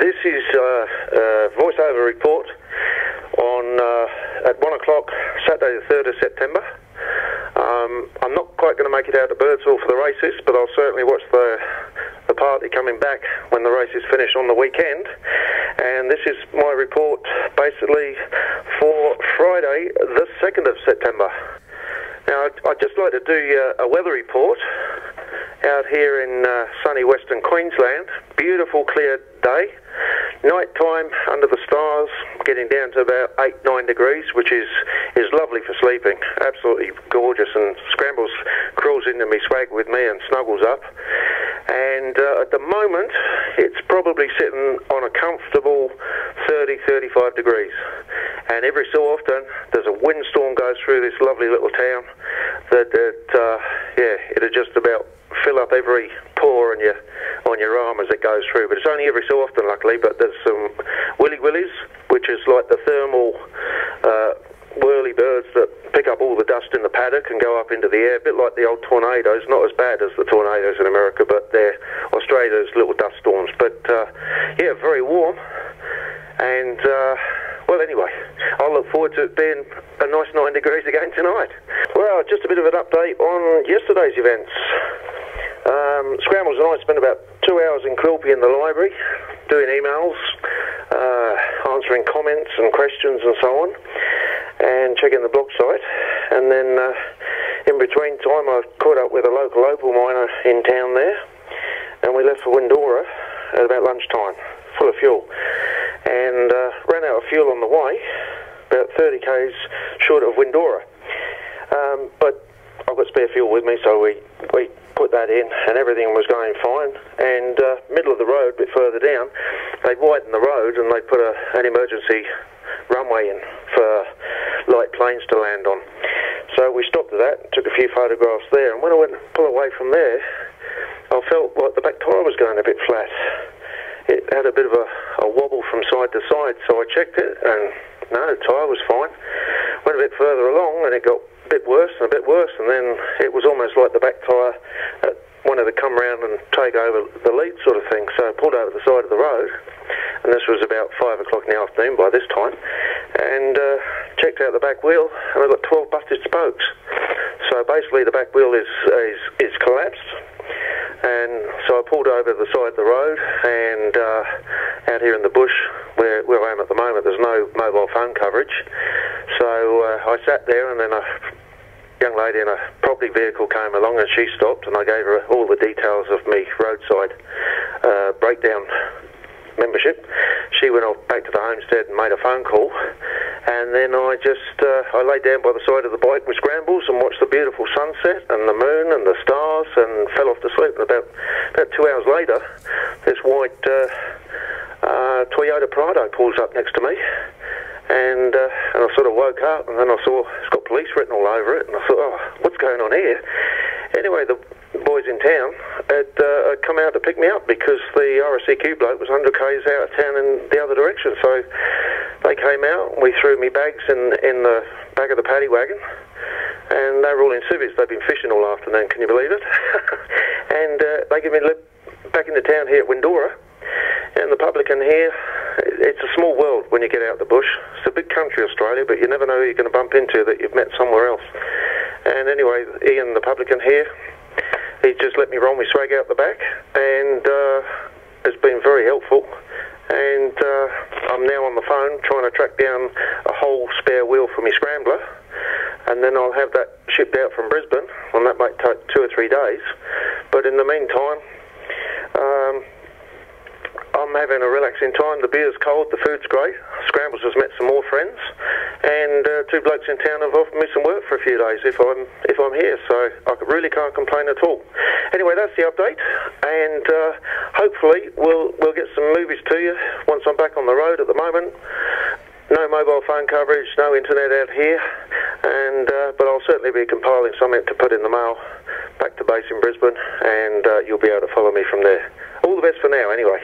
This is a voiceover report on at 1 o'clock Saturday the 3rd of September. I'm not quite going to make it out to Birdsville for the races, but I'll certainly watch the party coming back when the race is finished on the weekend. And this is my report basically for Friday the 2nd of September. Now, I'd just like to do a weather report out here in sunny western Queensland. Beautiful clear day. Night time under the stars, getting down to about 8-9 degrees, which is lovely for sleeping. Absolutely gorgeous, and Scrambles crawls into me swag with me and snuggles up. And at the moment, it's probably sitting on a comfortable 30-35 degrees. And every so often, there's a windstorm goes through this lovely little town that it'll just about fill up every pore on your arm as it goes through. But it's only every so often, luckily. But there's some willies, which is like the thermal whirly birds that pick up all the dust in the paddock and go up into the air, a bit like the old tornadoes. Not as bad as the tornadoes in America, but they're Australia's little dust storms. But very warm. And well, anyway, I'll look forward to it being a nice 9 degrees again tonight. Well, just a bit of an update on yesterday's events. Scrambles and I spent about 2 hours in Quilpie in the library, doing emails, answering comments and questions and so on, and checking the blog site. And then in between time, I caught up with a local opal miner in town there, and we left for Windorah at about lunchtime, full of fuel, and ran out of fuel on the way, about 30 k's short of Windorah. But I've got spare fuel with me, so we put that in, and everything was going fine. And middle of the road, a bit further down, they widened the road and they put an emergency runway in for light planes to land on. So we stopped at that, took a few photographs there, and when I went to pull away from there, I felt like the back tyre was going a bit flat. It had a bit of a wobble from side to side, so I checked it, and no, the tyre was fine. Went a bit further along, and it got a bit worse, and then it was almost like the back tyre wanted to come round and take over the lead sort of thing. So I pulled over the side of the road, and this was about 5 o'clock in the afternoon by this time, and checked out the back wheel, and I got 12 busted spokes. So basically the back wheel is collapsed. And so I pulled over the side of the road, and out here in the bush where I am at the moment, there's no mobile phone coverage. So I sat there, and then a young lady in a property vehicle came along, and she stopped, and I gave her all the details of me roadside breakdown membership. She went off back to the homestead and made a phone call, and then I laid down by the side of the bike with Scrambles and watched the beautiful sunset and the moon and the stars, and fell off to sleep. And about 2 hours later, this white Toyota Prado pulls up next to me, and I sort of woke up, and then I saw it's got police written all over it, and I thought, oh, what's going on here? Anyway, the boys in town had come out to pick me up because the RSCQ bloke was 100 k's out of town in the other direction. So they came out, and we threw me bags in the back of the paddy wagon, and they were all in civvies. They'd been fishing all afternoon, can you believe it? And they gave me a lift back into town here at Windorah. And the publican here, it's a small world when you get out the bush. It's a big country, Australia, but you never know who you're going to bump into that you've met somewhere else. And anyway, Ian, the publican here, he just let me roll my swag out the back, and it's been very helpful. And I'm now on the phone trying to track down a whole spare wheel for my scrambler, and then I'll have that shipped out from Brisbane, and that might take 2 or 3 days. But in the meantime, I'm having a relaxing time. The beer's cold, the food's great. Scrambles has met some more friends, and 2 blokes in town have offered me some work for a few days if I'm here. So I really can't complain at all. Anyway, that's the update, and hopefully we'll get some movies to you once I'm back on the road. At the moment, no mobile phone coverage, no internet out here, and but I'll certainly be compiling something to put in the mail back to base in Brisbane, and you'll be able to follow me from there. All the best for now, anyway.